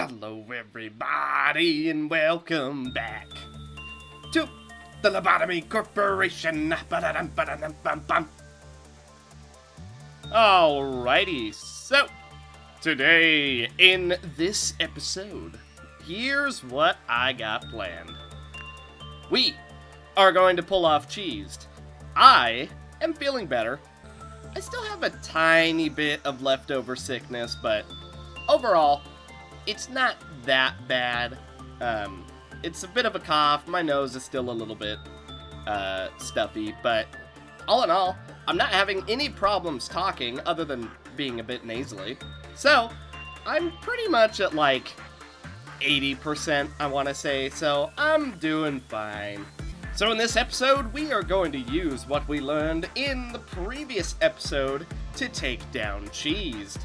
Hello everybody and welcome back to the Lobotomy Corporation. Alrighty, so today in this episode, here's what I got planned. We are going to pull off cheesed. I am feeling better. I still have a tiny bit of leftover sickness, but overall, it's not that bad. It's a bit of a cough. My nose is still a little bit stuffy, but all in all, I'm not having any problems talking other than being a bit nasally. So, I'm pretty much at like 80%, I want to say, so I'm doing fine. So in this episode, we are going to use what we learned in the previous episode to take down cheesed.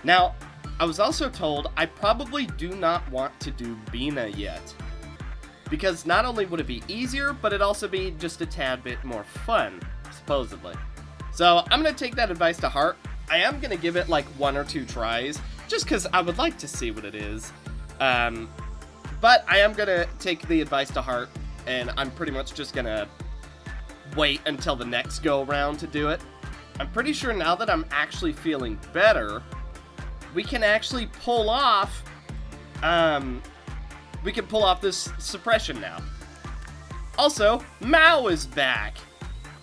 Now, I was also told I probably do not want to do Bina yet, because not only would it be easier, but it'd also be just a tad bit more fun, supposedly. So I'm going to take that advice to heart. I am going to give it like 1 or 2 tries, just because I would like to see what it is. But I am going to take the advice to heart, and I'm pretty much just going to wait until the next go-around to do it. I'm pretty sure now that I'm actually feeling better, we can actually pull off, this suppression now. Also, Mao is back.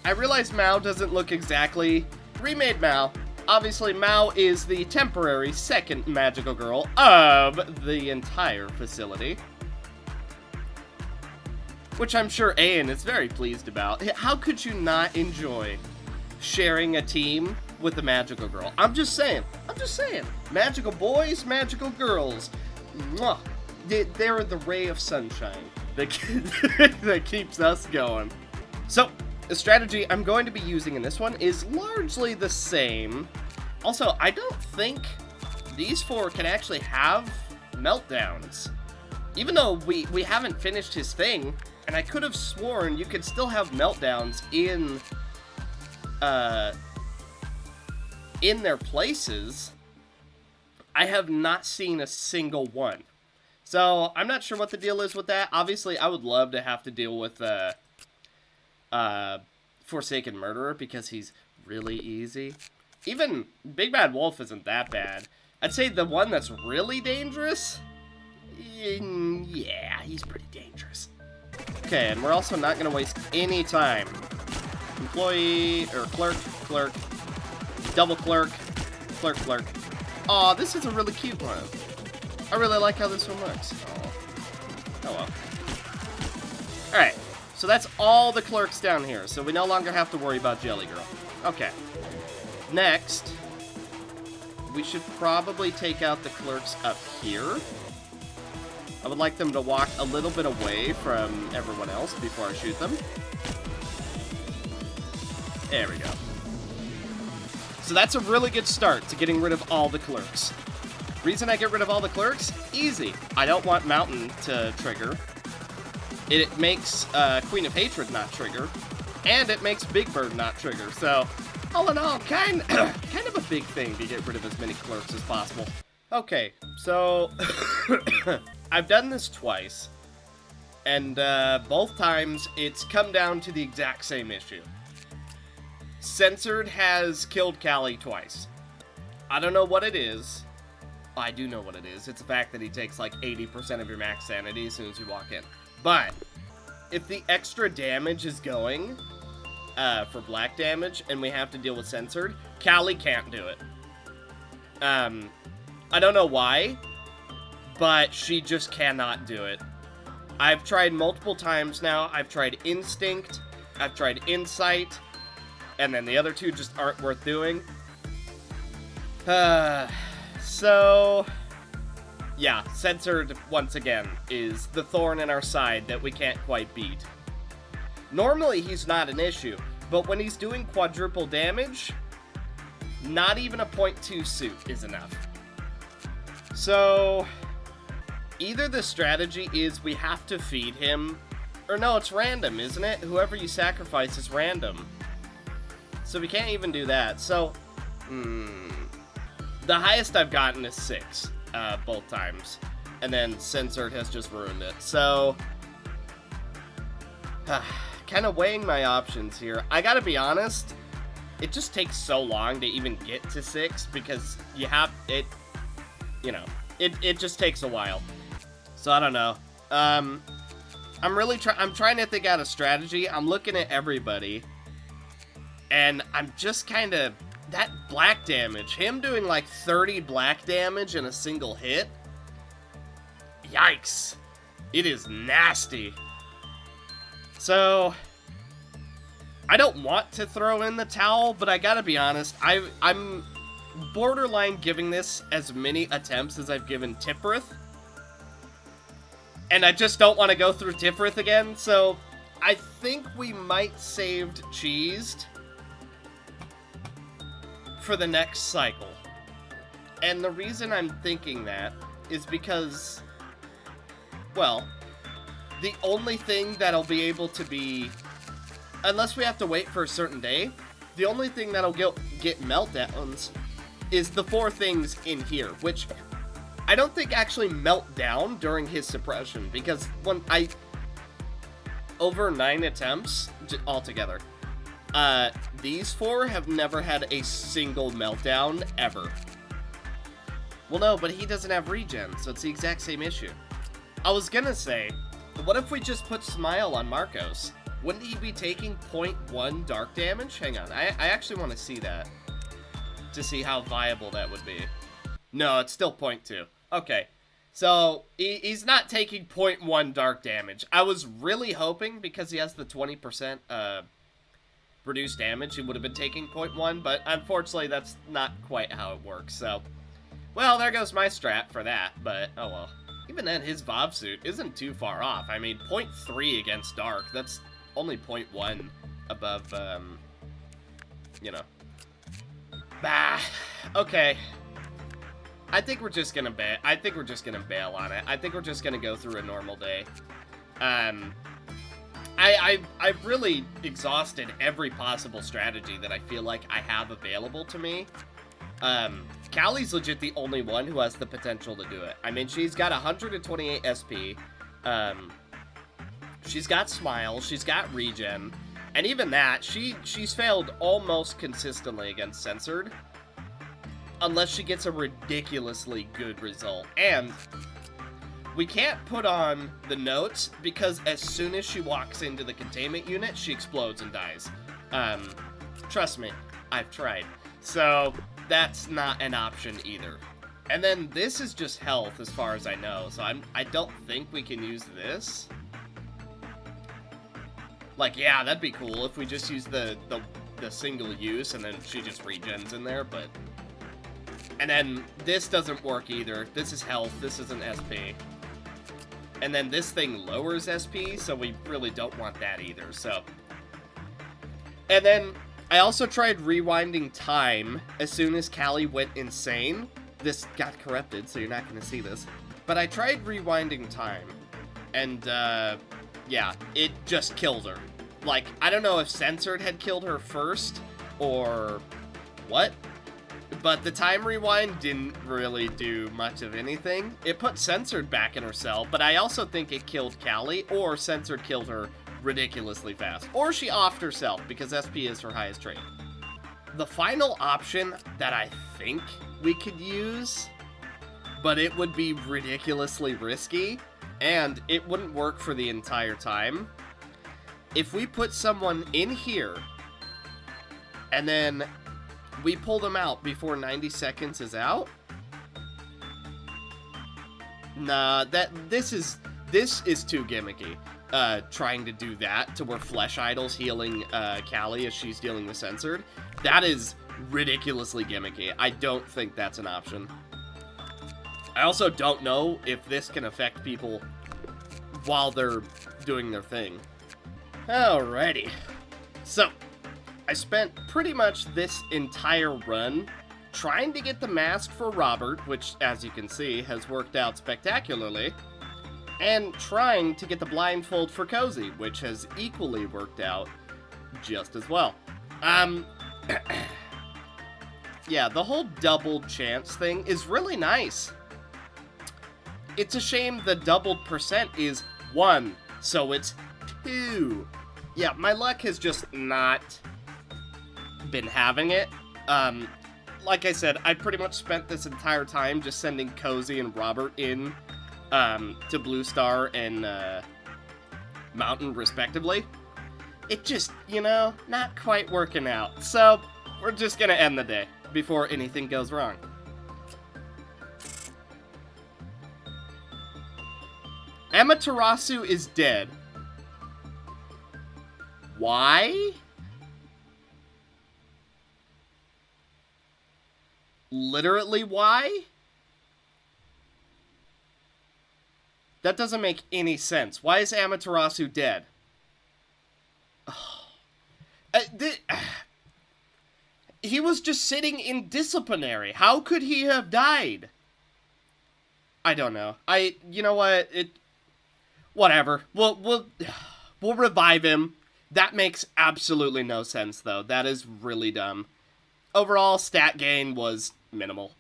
I realize Mao doesn't look exactly remade Mao. Obviously, Mao is the temporary second magical girl of the entire facility, which I'm sure Ayan is very pleased about. How could you not enjoy sharing a team with a magical girl? I'm just saying. Magical boys, magical girls. Mwah. They're the ray of sunshine that keeps us going. So, the strategy I'm going to be using in this one is largely the same. Also, I don't think these 4 can actually have meltdowns. Even though we haven't finished his thing, and I could have sworn you could still have meltdowns in their places, I have not seen a single one. So, I'm not sure what the deal is with that. Obviously, I would love to have to deal with Forsaken Murderer, because he's really easy. Even Big Bad Wolf isn't that bad. I'd say the one that's really dangerous, yeah, he's pretty dangerous. Okay, and we're also not going to waste any time. Employee, or clerk, double clerk. Aw, this is a really cute one. I really like how this one looks. Oh well. Alright, so that's all the clerks down here, so we no longer have to worry about Jelly Girl. Okay. Next, we should probably take out the clerks up here. I would like them to walk a little bit away from everyone else before I shoot them. There we go. So that's a really good start to getting rid of all the clerks. Reason I get rid of all the clerks? Easy. I don't want Mountain to trigger. It makes Queen of Hatred not trigger. And it makes Big Bird not trigger. So, all in all, kind of a big thing to get rid of as many clerks as possible. Okay, so I've done this twice. And both times it's come down to the exact same issue. Censored has killed Callie twice. I don't know what it is. I do know what it is. It's the fact that he takes like 80% of your max sanity as soon as you walk in. But if the extra damage is going for black damage and we have to deal with censored, Callie can't do it. I don't know why, but she just cannot do it. I've tried multiple times now. I've tried Instinct, I've tried Insight, and then the other 2 just aren't worth doing. So, yeah, Censored, once again, is the thorn in our side that we can't quite beat. Normally, he's not an issue, but when he's doing quadruple damage, not even a 0.2 suit is enough. So, either the strategy is we have to feed him, or no, it's random, isn't it? Whoever you sacrifice is random. So we can't even do that. So, the highest I've gotten is 6. both times. And then Censored has just ruined it. So, kind of weighing my options here. I gotta be honest, it just takes so long to even get to 6 because you have it, you know, it just takes a while. So I don't know. I'm trying to think out a strategy. I'm looking at everybody, and I'm just kind of, that black damage, him doing like 30 black damage in a single hit. Yikes. It is nasty. So, I don't want to throw in the towel, but I gotta be honest, I'm borderline giving this as many attempts as I've given Tiphrith. And I just don't want to go through Tiphrith again, so I think we might saved Cheesed for the next cycle. And the reason I'm thinking that is because, well, the only thing that'll be able to be, unless we have to wait for a certain day, the only thing that'll get meltdowns is the 4 things in here, which I don't think actually melt down during his suppression, because when over 9 attempts altogether, these 4 have never had a single meltdown ever. Well, no, but he doesn't have regen, so it's the exact same issue. I was gonna say, what if we just put Smile on Marcos? Wouldn't he be taking 0.1 dark damage? Hang on, I actually want to see that, to see how viable that would be. No, it's still 0.2. Okay, so he's not taking 0.1 dark damage. I was really hoping, because he has the 20% reduced damage, he would have been taking 0.1, but unfortunately that's not quite how it works, so. Well, there goes my strat for that, but oh well. Even then, his Vav suit isn't too far off. I mean, 0.3 against Dark, that's only 0.1 above, you know. Bah, okay. I think we're just gonna bail. I think we're just gonna bail on it. I think we're just gonna go through a normal day. I've really exhausted every possible strategy that I feel like I have available to me. Callie's legit the only one who has the potential to do it. I mean, she's got 128 SP. She's got Smile. She's got Regen. And even that, she's failed almost consistently against Censored. Unless she gets a ridiculously good result. And we can't put on the notes because as soon as she walks into the containment unit, she explodes and dies. Trust me, I've tried. So that's not an option either. And then this is just health as far as I know. So I don't think we can use this. Like, yeah, that'd be cool if we just use the single use and then she just regens in there, but. And then this doesn't work either. This is health, this isn't SP. And then this thing lowers SP, so we really don't want that either, so. And then I also tried rewinding time as soon as Callie went insane. This got corrupted, so you're not gonna see this. But I tried rewinding time, and yeah, it just killed her. Like, I don't know if Censored had killed her first, or what? But the time rewind didn't really do much of anything. It put Censored back in her cell, but I also think it killed Callie, or Censored killed her ridiculously fast. Or she offed herself, because SP is her highest trait. The final option that I think we could use, but it would be ridiculously risky, and it wouldn't work for the entire time. If we put someone in here, and then we pull them out before 90 seconds is out. Nah, this is too gimmicky. Trying to do that to where Flesh Idol's healing Callie as she's dealing with Censored. That is ridiculously gimmicky. I don't think that's an option. I also don't know if this can affect people while they're doing their thing. Alrighty. So, I spent pretty much this entire run trying to get the mask for Robert, which, as you can see, has worked out spectacularly, and trying to get the blindfold for Cozy, which has equally worked out just as well. Yeah, the whole double chance thing is really nice. It's a shame the doubled percent is 1, so it's 2. Yeah, my luck has just not been having it. Like I said, I pretty much spent this entire time just sending Cozy and Robert in to Blue Star and Mountain, respectively. It just, not quite working out. So, we're just gonna end the day before anything goes wrong. Amaterasu is dead. Why? Literally why? That doesn't make any sense. Why is Amaterasu dead? He was just sitting in disciplinary. How could he have died? I don't know. You know what? Whatever. We'll revive him. That makes absolutely no sense, though. That is really dumb. Overall, stat gain was minimal.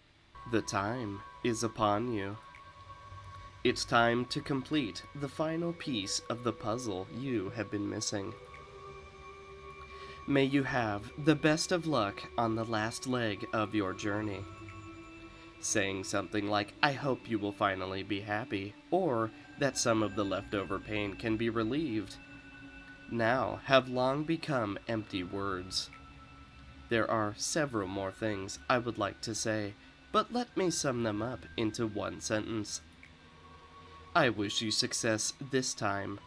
The time is upon you. It's time to complete the final piece of the puzzle you have been missing. May you have the best of luck on the last leg of your journey. Saying something like, "I hope you will finally be happy," or that some of the leftover pain can be relieved, now have long become empty words. There are several more things I would like to say, but let me sum them up into one sentence. I wish you success this time.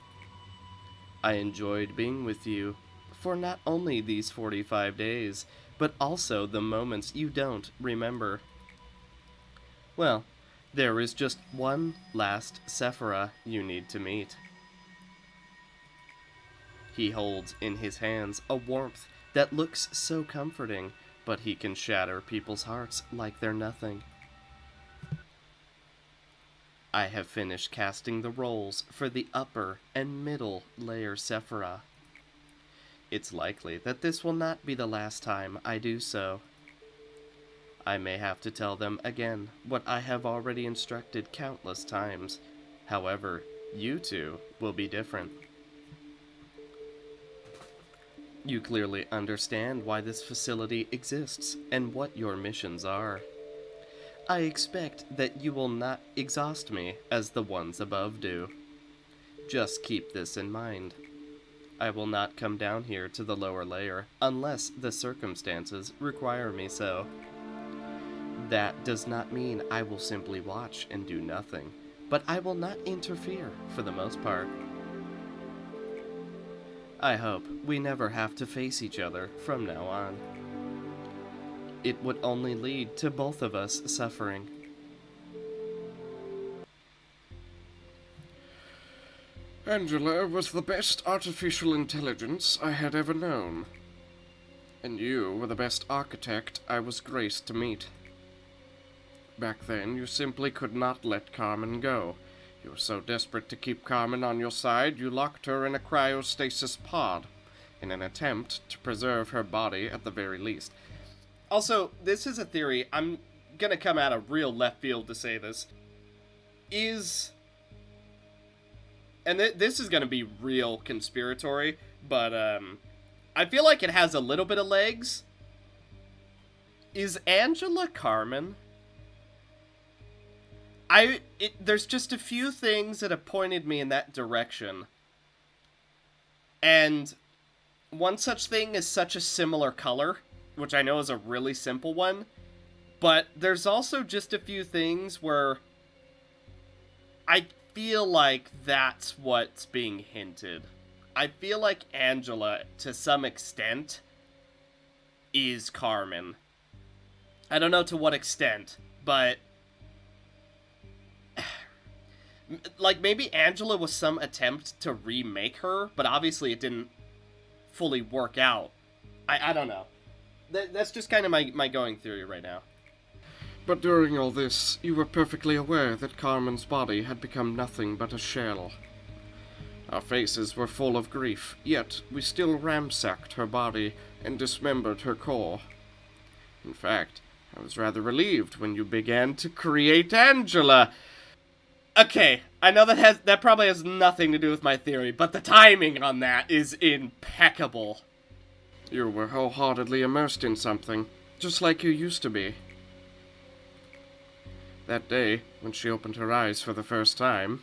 I enjoyed being with you for not only these 45 days, but also the moments you don't remember. Well, there is just one last Sephira you need to meet. He holds in his hands a warmth that looks so comforting, but he can shatter people's hearts like they're nothing. I have finished casting the rolls for the upper and middle layer Sephira. It's likely that this will not be the last time I do so. I may have to tell them again what I have already instructed countless times. However, you two will be different. You clearly understand why this facility exists and what your missions are. I expect that you will not exhaust me as the ones above do. Just keep this in mind. I will not come down here to the lower layer unless the circumstances require me so. That does not mean I will simply watch and do nothing, but I will not interfere for the most part. I hope we never have to face each other from now on. It would only lead to both of us suffering. Angela was the best artificial intelligence I had ever known. And you were the best architect I was graced to meet. Back then, you simply could not let Carmen go. You were so desperate to keep Carmen on your side, you locked her in a cryostasis pod, in an attempt to preserve her body at the very least. Also, this is a theory. I'm gonna come out of real left field to say this. This is gonna be real conspiratory, but I feel like it has a little bit of legs. Is Angela Carmen? There's just a few things that have pointed me in that direction. And one such thing is such a similar color, which I know is a really simple one, but there's also just a few things where I feel like that's what's being hinted. I feel like Angela, to some extent, is Carmen. I don't know to what extent, but like, maybe Angela was some attempt to remake her, but obviously it didn't fully work out. I don't know. That's just kind of my going theory right now. But during all this, you were perfectly aware that Carmen's body had become nothing but a shell. Our faces were full of grief, yet we still ransacked her body and dismembered her core. In fact, I was rather relieved when you began to create Angela. Okay, I know that probably has nothing to do with my theory, but the timing on that is impeccable. You were wholeheartedly immersed in something, just like you used to be. That day, when she opened her eyes for the first time,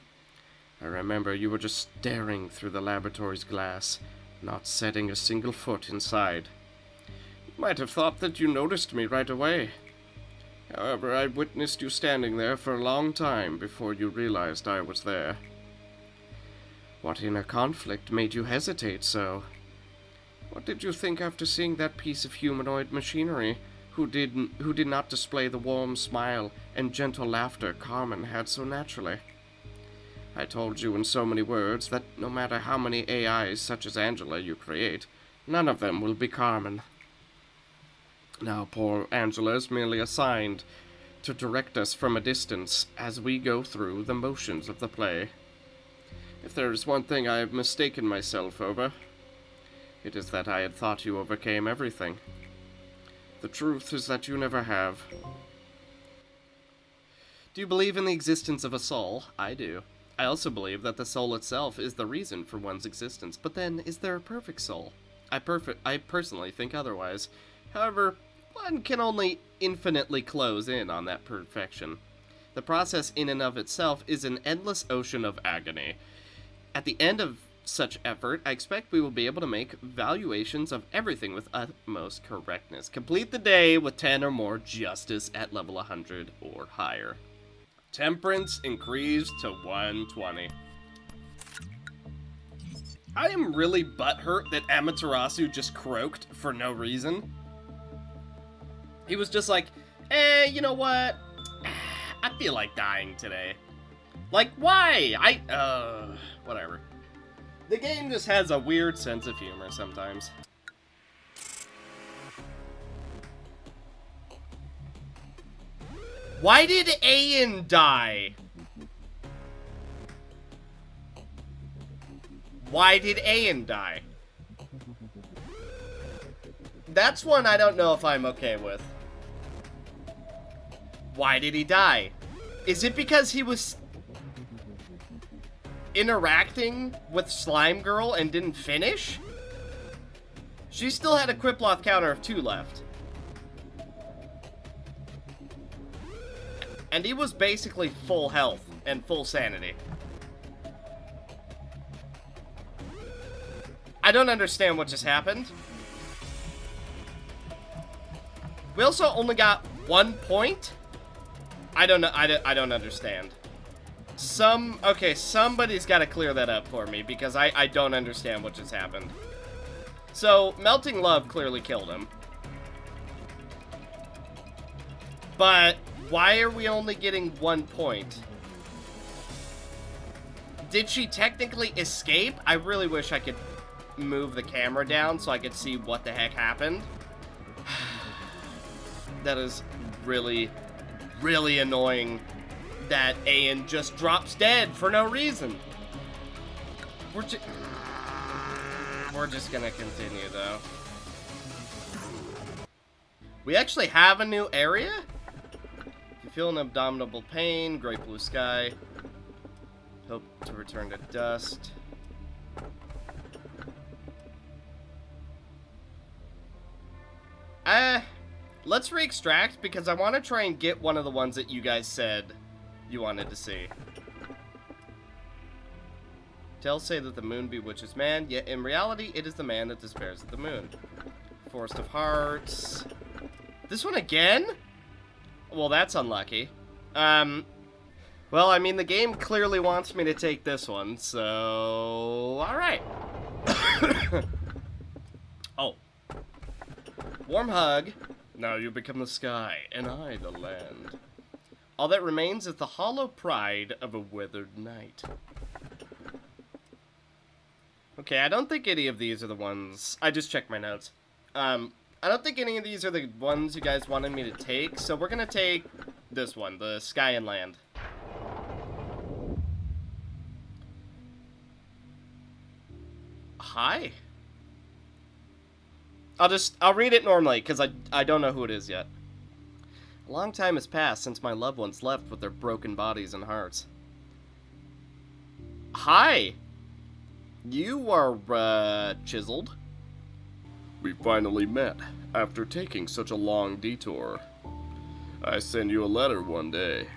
I remember you were just staring through the laboratory's glass, not setting a single foot inside. You might have thought that you noticed me right away. However, I witnessed you standing there for a long time before you realized I was there. What inner conflict made you hesitate so? What did you think after seeing that piece of humanoid machinery who did not display the warm smile and gentle laughter Carmen had so naturally? I told you in so many words that no matter how many AIs such as Angela you create, none of them will be Carmen. Now poor Angela is merely assigned to direct us from a distance as we go through the motions of the play. If there is one thing I have mistaken myself over, it is that I had thought you overcame everything. The truth is that you never have. Do you believe in the existence of a soul? I do. I also believe that the soul itself is the reason for one's existence, but then, is there a perfect soul? I personally think otherwise. However, one can only infinitely close in on that perfection. The process in and of itself is an endless ocean of agony. At the end of such effort, I expect we will be able to make valuations of everything with utmost correctness. Complete the day with 10 or more justice at level 100 or higher. Temperance increased to 120. I am really butthurt that Amaterasu just croaked for no reason. He was just like, you know what? I feel like dying today. Like, why? Whatever. The game just has a weird sense of humor sometimes. Why did Ayan die? Why did Ayan die? That's one I don't know if I'm okay with. Why did he die? Is it because he was interacting with Slime Girl and didn't finish? She still had a Quiploth counter of 2 left. And he was basically full health and full sanity. I don't understand what just happened. We also only got 1 point? I don't know. I don't understand. Okay, somebody's got to clear that up for me because I don't understand what just happened. So, Melting Love clearly killed him. But why are we only getting 1 point? Did she technically escape? I really wish I could move the camera down so I could see what the heck happened. That is really, really annoying that Ayan just drops dead for no reason. We're just gonna continue, though. We actually have a new area? If you feel an abdominal pain, great blue sky. Hope to return to dust. Let's re-extract, because I want to try and get one of the ones that you guys said you wanted to see. Tales say that the moon bewitches man, yet in reality, it is the man that despairs of the moon. Forest of Hearts. This one again? Well, that's unlucky. Well, I mean, the game clearly wants me to take this one, so... Alright. Oh. Warm hug. Now you become the sky, and I the land. All that remains is the hollow pride of a withered night. Okay, I don't think any of these are the ones... I just checked my notes. I don't think any of these are the ones you guys wanted me to take, so we're gonna take this one, the sky and land. Hi. I'll read it normally, because I don't know who it is yet. A long time has passed since my loved ones left with their broken bodies and hearts. Hi. You are, chiseled. We finally met, after taking such a long detour. I sent you a letter one day.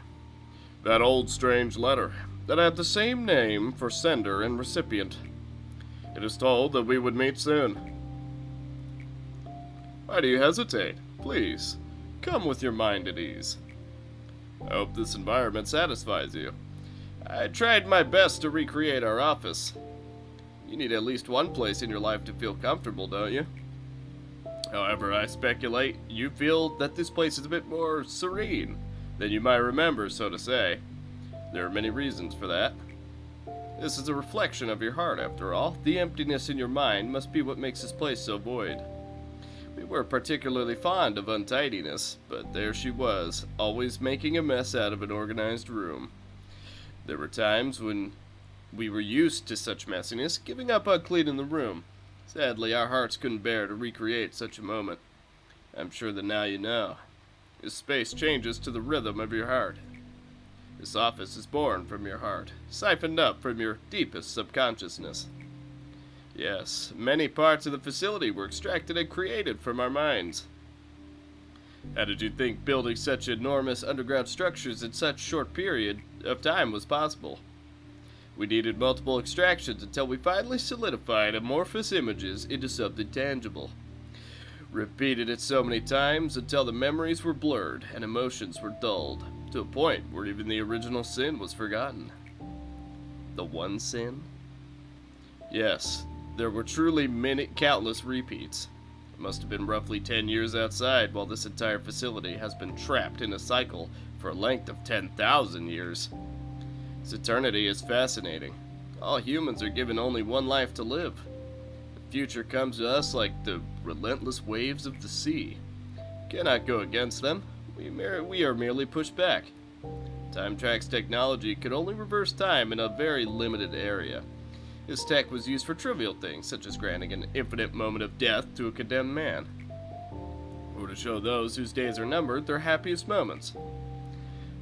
That old strange letter that had the same name for sender and recipient. It is told that we would meet soon. Why do you hesitate? Please, come with your mind at ease. I hope this environment satisfies you. I tried my best to recreate our office. You need at least one place in your life to feel comfortable, don't you? However, I speculate you feel that this place is a bit more serene than you might remember, so to say. There are many reasons for that. This is a reflection of your heart, after all. The emptiness in your mind must be what makes this place so void. We were particularly fond of untidiness, but there she was, always making a mess out of an organized room. There were times when we were used to such messiness, giving up on cleaning the room. Sadly, our hearts couldn't bear to recreate such a moment. I'm sure that now you know. This space changes to the rhythm of your heart. This office is born from your heart, siphoned up from your deepest subconsciousness. Yes, many parts of the facility were extracted and created from our minds. How did you think building such enormous underground structures in such short period of time was possible? We needed multiple extractions until we finally solidified amorphous images into something tangible. Repeated it so many times until the memories were blurred and emotions were dulled, to a point where even the original sin was forgotten. The one sin? Yes, there were truly countless repeats. It must have been roughly 10 years outside, while this entire facility has been trapped in a cycle for a length of 10,000 years. This eternity is fascinating. All humans are given only one life to live. The future comes to us like the relentless waves of the sea. Cannot go against them. We are merely pushed back. Time Track's technology could only reverse time in a very limited area. This tech was used for trivial things, such as granting an infinite moment of death to a condemned man, or to show those whose days are numbered their happiest moments.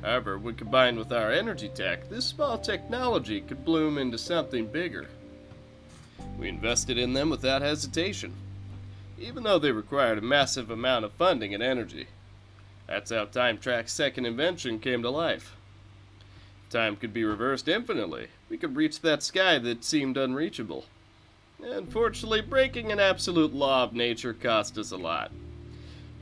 However, when combined with our energy tech, this small technology could bloom into something bigger. We invested in them without hesitation, even though they required a massive amount of funding and energy. That's how Time Track's second invention came to life. If time could be reversed infinitely, we could reach that sky that seemed unreachable. Unfortunately, breaking an absolute law of nature cost us a lot.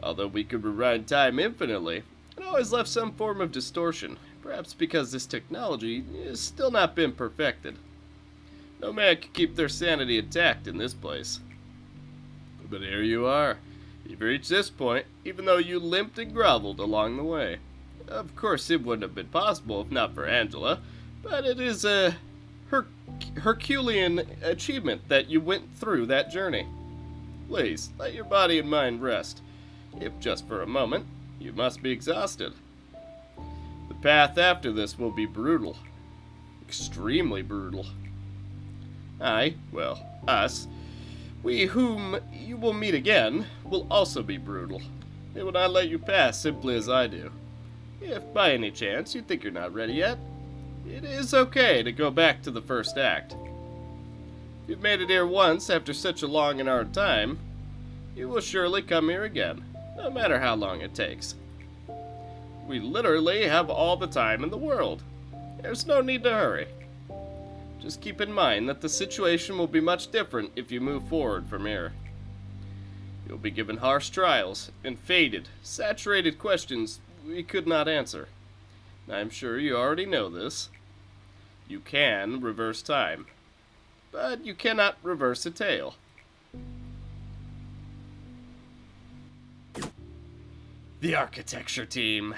Although we could rewind time infinitely, it always left some form of distortion, perhaps because this technology has still not been perfected. No man could keep their sanity intact in this place. But here you are. You've reached this point, even though you limped and groveled along the way. Of course, it wouldn't have been possible if not for Angela, but it is a Herculean achievement that you went through that journey. Please, let your body and mind rest. If just for a moment, you must be exhausted. The path after this will be brutal. Extremely brutal. Us, we whom you will meet again, will also be brutal. They will not let you pass simply as I do. If by any chance you think you're not ready yet, it is okay to go back to the first act. If you've made it here once after such a long and hard time, you will surely come here again, no matter how long it takes. We literally have all the time in the world. There's no need to hurry. Just keep in mind that the situation will be much different if you move forward from here. You'll be given harsh trials and faded, saturated questions we could not answer. I'm sure you already know this. You can reverse time, but you cannot reverse a tale. The architecture team.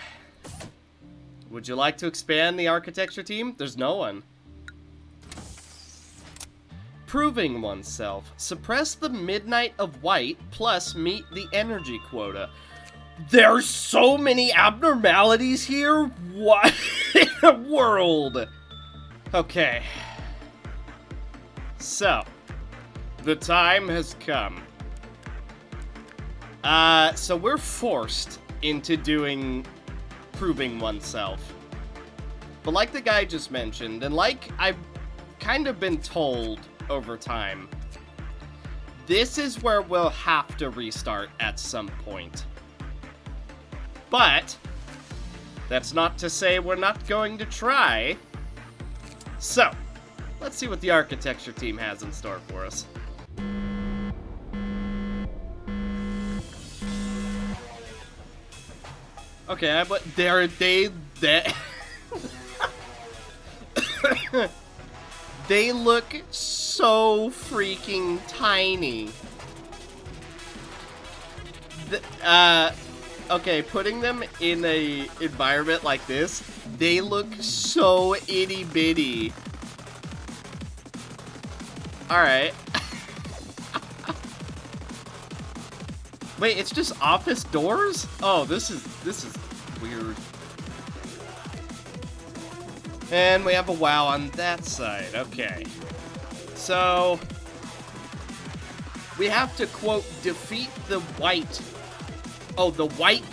Would you like to expand the architecture team? There's no one. Proving oneself. Suppress the midnight of white plus meet the energy quota. There's so many abnormalities here. What in the world? Okay. So, the time has come. So we're forced into doing proving oneself. But like the guy just mentioned, and like I kind of been told over time, this is where we'll have to restart at some point. But that's not to say we're not going to try. So, let's see what the architecture team has in store for us. Okay, but they look so freaking tiny. Okay, putting them in a environment like this, they look so itty bitty. Alright. Wait, it's just office doors? Oh, this is weird. And we have a WoW on that side. Okay. So we have to, quote, defeat the white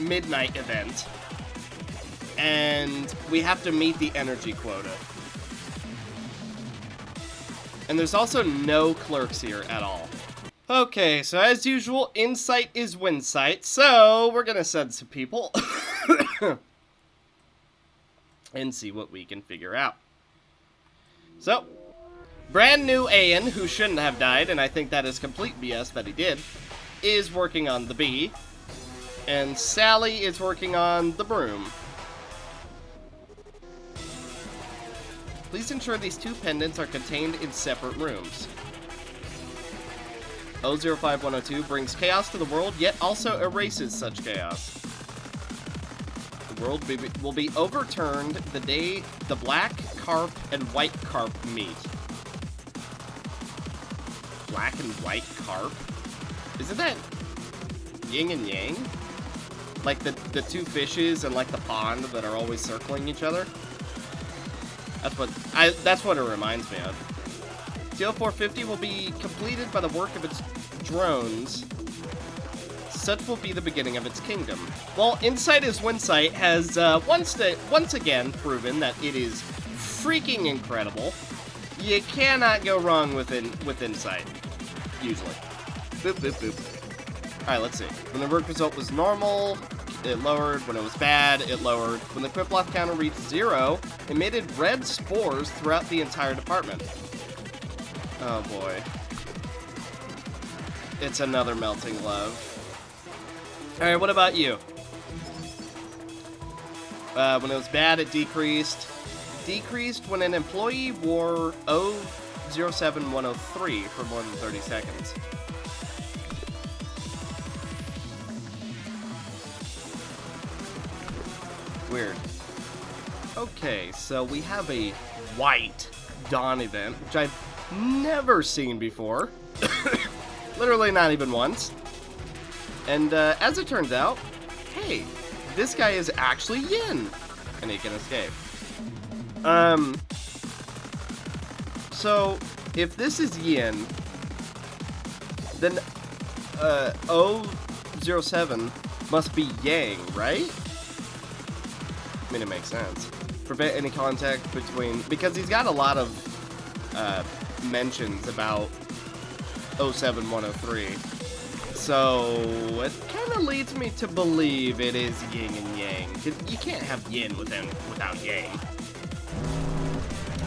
midnight event. And we have to meet the energy quota. And there's also no clerks here at all. Okay, so as usual, insight is winsight, so we're gonna send some people and see what we can figure out. So, brand new Ayan, who shouldn't have died, and I think that is complete BS that he did, is working on the bee, and Sally is working on the broom. Please ensure these two pendants are contained in separate rooms. 05102 brings chaos to the world, yet also erases such chaos. The world will be overturned the day the black carp and white carp meet. Black and white carp? Isn't that yin and yang? Like the two fishes and like the pond that are always circling each other? That's what it reminds me of. TL450 will be completed by the work of its drones. Such will be the beginning of its kingdom. Well, Insight is Winsight has once again proven that it is freaking incredible. You cannot go wrong with Insight, usually. Boop, boop, boop. Alright, let's see. When the work result was normal, it lowered. When it was bad, it lowered. When the Quiplot counter reached 0, it emitted red spores throughout the entire department. Oh boy. It's another melting love. Alright, what about you? When it was bad, it decreased. Decreased when an employee wore 07103 for more than 30 seconds. Weird. Okay, so we have a white dawn event, which I've never seen before. Literally not even once. And as it turns out, hey, this guy is actually Yin, and he can escape. So if this is Yin, then 007 must be Yang, right? I mean, it makes sense. Prevent any contact between, because he's got a lot of mentions about 07103. So it kind of leads me to believe it is yin and yang. You can't have yin without yang.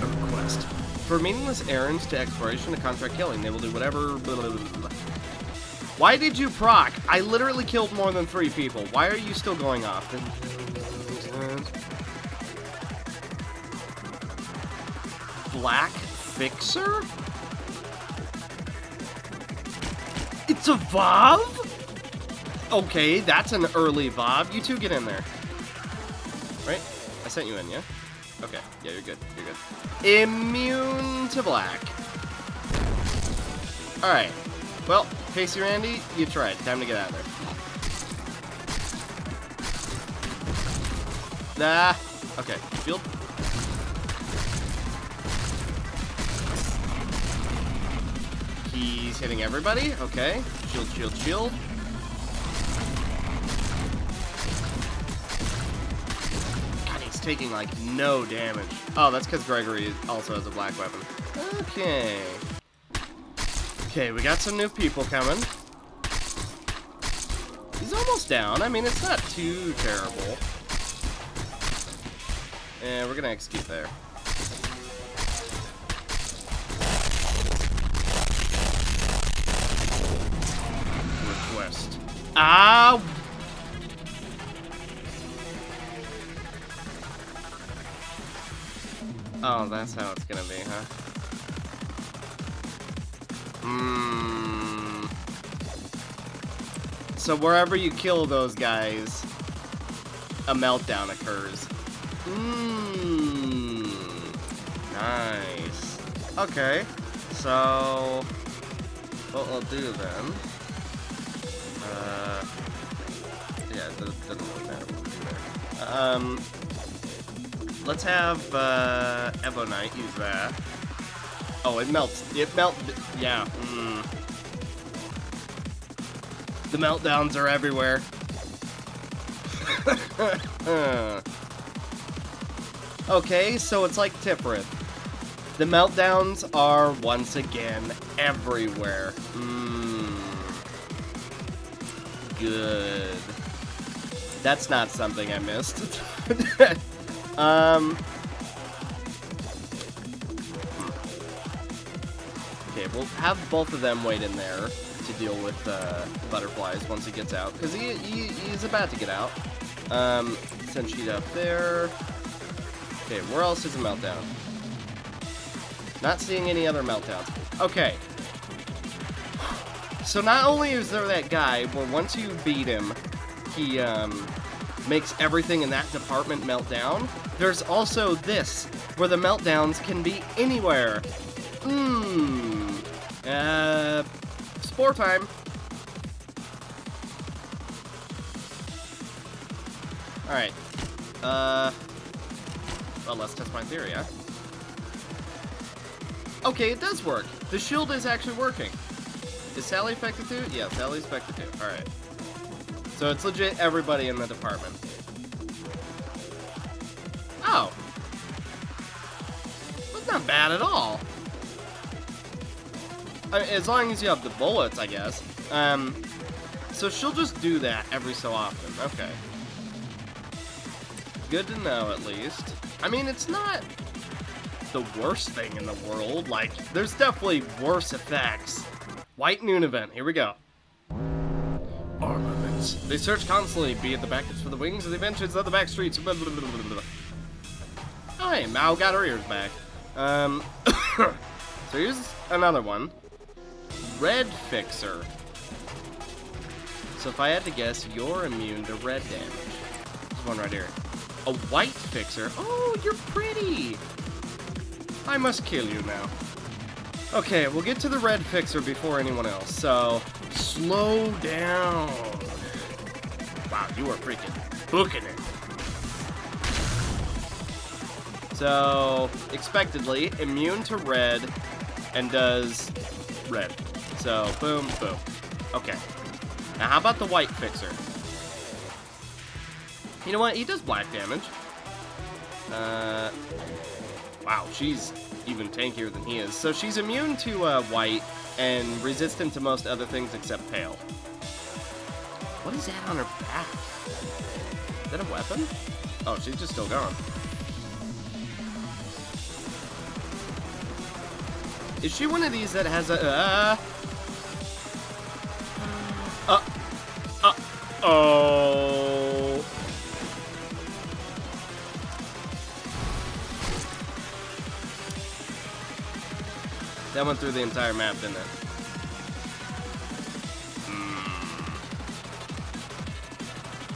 A request. For meaningless errands to exploration to contract killing, they will do whatever. Blah, blah, blah, blah. Why did you proc? I literally killed more than 3 people. Why are you still going off? Black Fixer? It's a VOV? Okay, that's an early VOV. You two get in there. Right? I sent you in, yeah? Okay, yeah, you're good. You're good. Immune to black. Alright. Well, Casey Randy, you tried. Time to get out of there. Nah. Okay, shield. He's hitting everybody. Okay. Shield, shield, shield. God, he's is taking, like, no damage. Oh, that's because Gregory also has a black weapon. Okay. Okay, we got some new people coming. He's almost down. I mean, it's not too terrible. And we're gonna execute there. Request. Ah! Oh, that's how it's gonna be, huh? So wherever you kill those guys, a meltdown occurs. Nice. Okay, so what we'll do then, yeah, it doesn't really matter what we do there. Let's have Ebonite use that. Oh, it melts. Yeah. The meltdowns are everywhere. Okay, so it's like Tipperith. The meltdowns are once again everywhere. Good. That's not something I missed. Okay, we'll have both of them wait in there to deal with butterflies once he gets out, because he's about to get out. Send sheet up there. Okay, where else is a meltdown? Not seeing any other meltdowns. Okay. So not only is there that guy where once you beat him, he makes everything in that department melt down, there's also this, where the meltdowns can be anywhere. Spore time. Alright. Well, let's test my theory, huh? Okay, it does work. The shield is actually working. Is Sally affected too? Yeah, Sally's affected too. Alright. So it's legit everybody in the department. Oh. That's not bad at all. I mean, as long as you have the bullets, I guess. So she'll just do that every so often. Okay. Good to know, at least. I mean, it's not the worst thing in the world. Like, there's definitely worse effects. White Noon event. Here we go. Armaments. They search constantly, be it the backets for the wings or the inventions of the back streets. Blah, blah, blah, blah, blah. Oh, hey, Mao got her ears back. So here's another one. Red Fixer. So if I had to guess, you're immune to red damage. There's one right here. A white fixer. Oh, you're pretty. I must kill you now. Okay, we'll get to the red fixer before anyone else. So, slow down. Wow, you are freaking booking it. So, expectedly, immune to red and does red. So, boom, boom. Okay. Now, how about the white fixer? You know what? He does black damage. Wow, she's even tankier than he is. So she's immune to white and resistant to most other things except pale. What is that on her back? Is that a weapon? Oh, she's just still going. Is she one of these that has a... Oh... That went through the entire map, didn't it?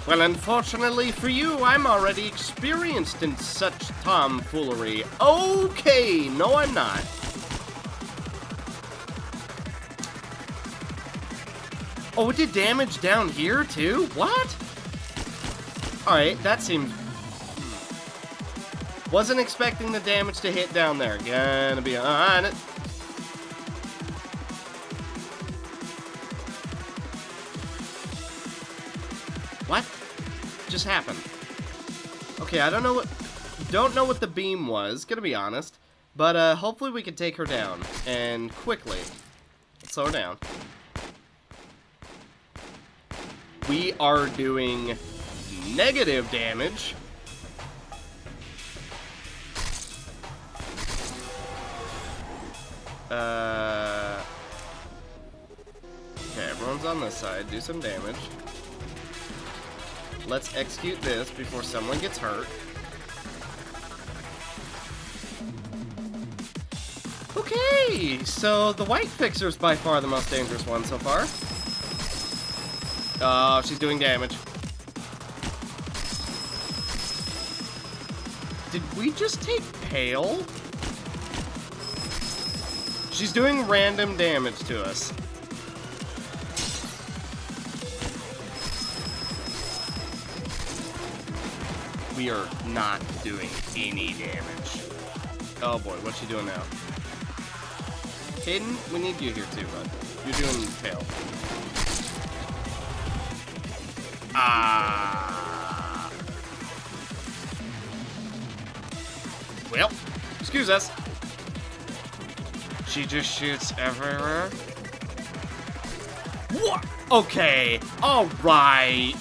Well, unfortunately for you, I'm already experienced in such tomfoolery. Okay, no I'm not. Oh, it did damage down here, too? What? Alright, that seems... Wasn't expecting the damage to hit down there. Gonna be on it. What just happened? Okay, I don't know what... Don't know what the beam was, gonna be honest. But hopefully we can take her down. And quickly. Let's slow her down. We are doing negative damage. Okay, everyone's on this side. Do some damage. Let's execute this before someone gets hurt. Okay, so the white fixer's by far the most dangerous one so far. Oh, she's doing damage. Did we just take pale? She's doing random damage to us. We are not doing any damage. Oh boy, what's she doing now? Caden, we need you here too, bud. You're doing pale. Ah. Well, excuse us. She just shoots everywhere. What? Okay. All right.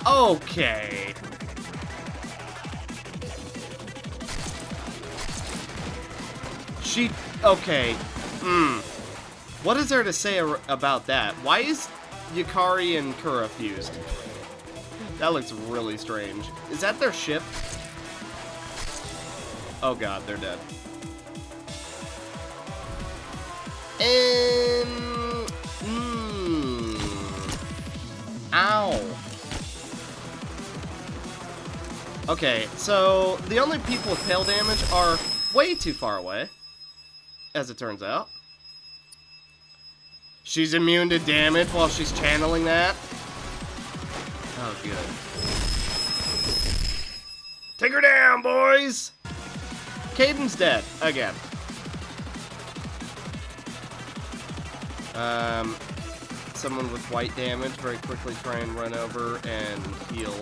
Okay. Okay. What is there to say about that? Why is Yukari and Kura fused? That looks really strange. Is that their ship? Oh god, they're dead. Ow. Okay, so the only people with pale damage are way too far away, as it turns out. She's immune to damage while she's channeling that. Oh, good. Take her down, boys! Caden's dead, again. Someone with white damage, very quickly try and run over and heal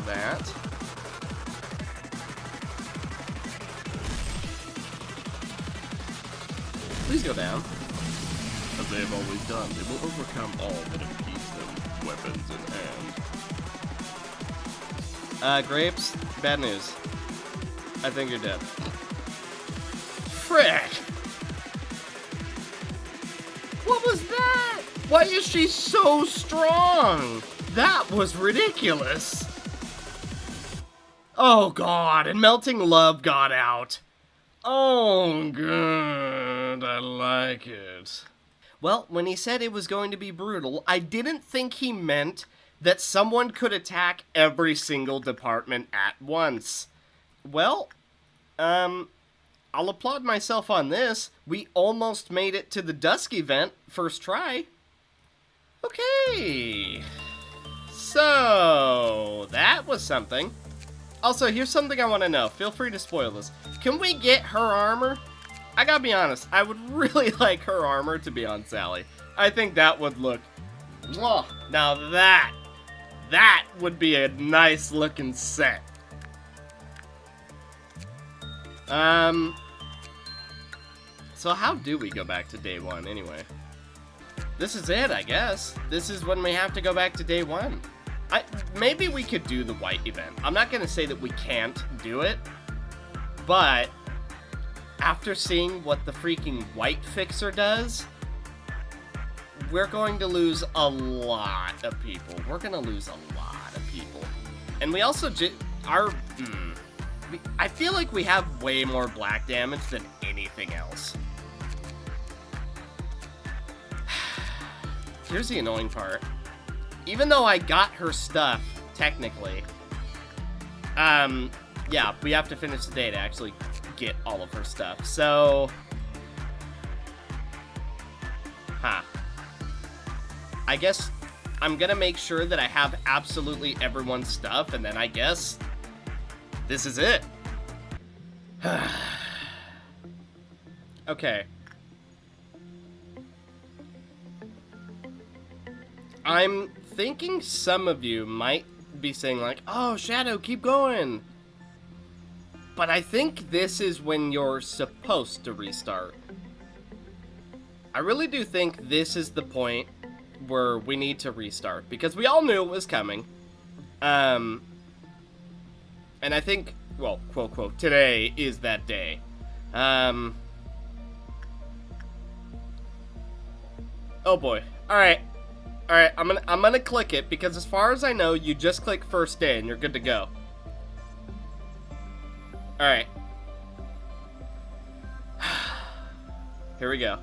that. Please go down. As they have always done, they will overcome all that impedes them, weapons in hand. Grapes, bad news. I think you're dead. Frick! What was that? Why is she so strong? That was ridiculous. Oh god, and Melting Love got out. Oh good, I like it. Well, when he said it was going to be brutal, I didn't think he meant that someone could attack every single department at once. Well, I'll applaud myself on this. We almost made it to the Dusk event first try. Okay. So, that was something. Also, here's something I want to know. Feel free to spoil this. Can we get her armor? I gotta be honest, I would really like her armor to be on Sally. I think that would look... Mwah. Now that would be a nice looking set. So how do we go back to day one anyway? This is it, I guess. This is when we have to go back to day one. Maybe we could do the white event. I'm not gonna say that we can't do it, but after seeing what the freaking white fixer does, we're going to lose a lot of people. We're gonna lose a lot of people. And we also I feel like we have way more black damage than anything else. Here's the annoying part. Even though I got her stuff, technically, yeah, we have to finish the day to actually get all of her stuff. So, I guess I'm gonna make sure that I have absolutely everyone's stuff, and then I guess this is it. Okay. I'm thinking some of you might be saying like, oh, Shadow, keep going. But I think this is when you're supposed to restart. I really do think this is the point where we need to restart, because we all knew it was coming. And I think, well, quote, quote, today is that day. Oh boy. Alright. Alright, I'm gonna click it, because as far as I know, you just click first day and you're good to go. Alright. Here we go.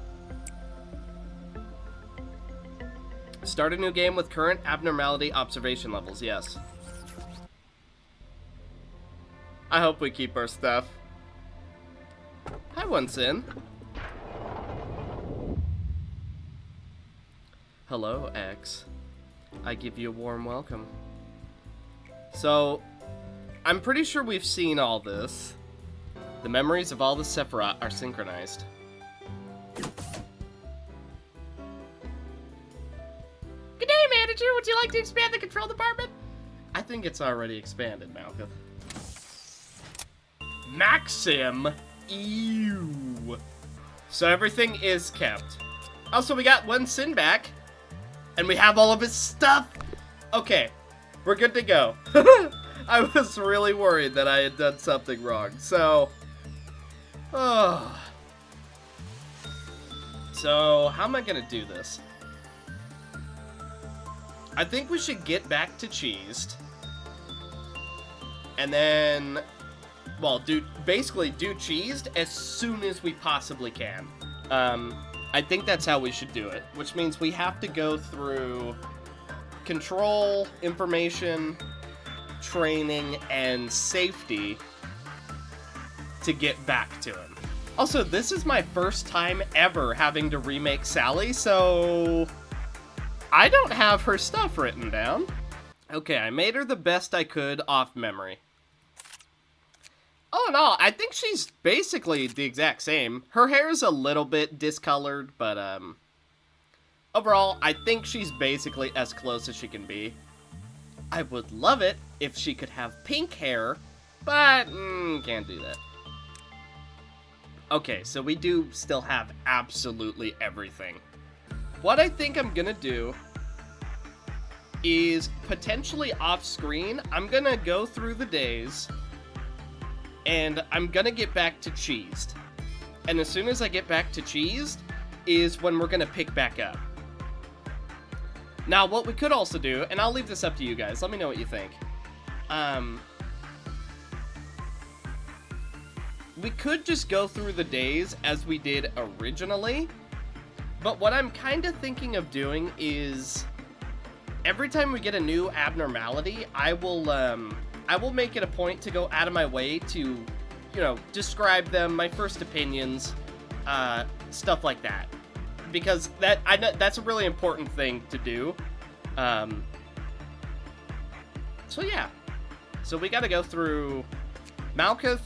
Start a new game with current abnormality observation levels, yes. I hope we keep our stuff. Hi, One-Sin. Hello, X. I give you a warm welcome. So, I'm pretty sure we've seen all this. The memories of all the Sephiroth are synchronized. Good day, manager. Would you like to expand the control department? I think it's already expanded, Malkuth. Maxim. Ew. So everything is kept. Also, we got One-Sin back. And we have all of his stuff. Okay. We're good to go. I was really worried that I had done something wrong. So. Oh. So, how am I going to do this? I think we should get back to Cheesed. And then, well, basically do Cheesed as soon as we possibly can. I think that's how we should do it, which means we have to go through control, information, training, and safety to get back to him. Also, this is my first time ever having to remake Sally, so I don't have her stuff written down. Okay, I made her the best I could off memory. All in all, I think she's basically the exact same. Her hair's a little bit discolored, but overall, I think she's basically as close as she can be. I would love it if she could have pink hair, but can't do that. Okay, so we do still have absolutely everything. What I think I'm gonna do is potentially off screen, I'm gonna go through the days and I'm gonna get back to Cheesed. And as soon as I get back to Cheesed is when we're gonna pick back up. Now, what we could also do, and I'll leave this up to you guys, let me know what you think. We could just go through the days as we did originally, but what I'm kind of thinking of doing is every time we get a new abnormality, I will make it a point to go out of my way to, you know, describe them, my first opinions, stuff like that. Because that's a really important thing to do. So yeah. So we gotta go through Malkuth,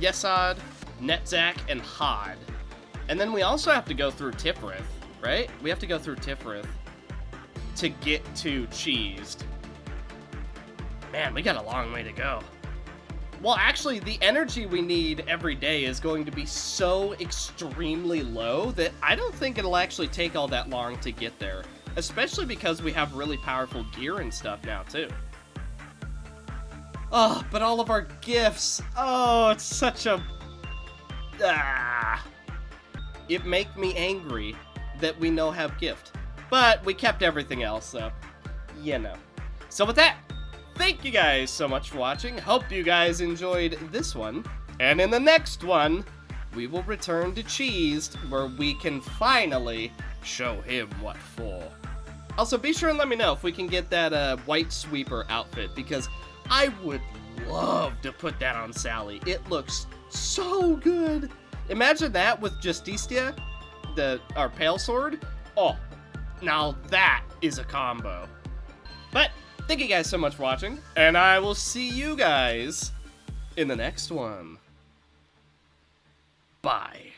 Yesod, Netzach, and Hod. And then we also have to go through Tifrith, right? We have to go through Tifrith to get to Cheesed. Man, we got a long way to go. Well, actually, the energy we need every day is going to be so extremely low that I don't think it'll actually take all that long to get there. Especially because we have really powerful gear and stuff now, too. Oh, but all of our gifts. Oh, it's such a... It make me angry that we no have gift. But we kept everything else, so... You know. So with that... Thank you guys so much for watching. Hope you guys enjoyed this one. And in the next one, we will return to Cheesed, where we can finally show him what for. Also, be sure and let me know if we can get that white sweeper outfit, because I would love to put that on Sally. It looks so good. Imagine that with Justicia, our pale sword. Oh, now that is a combo. But thank you guys so much for watching, and I will see you guys in the next one. Bye.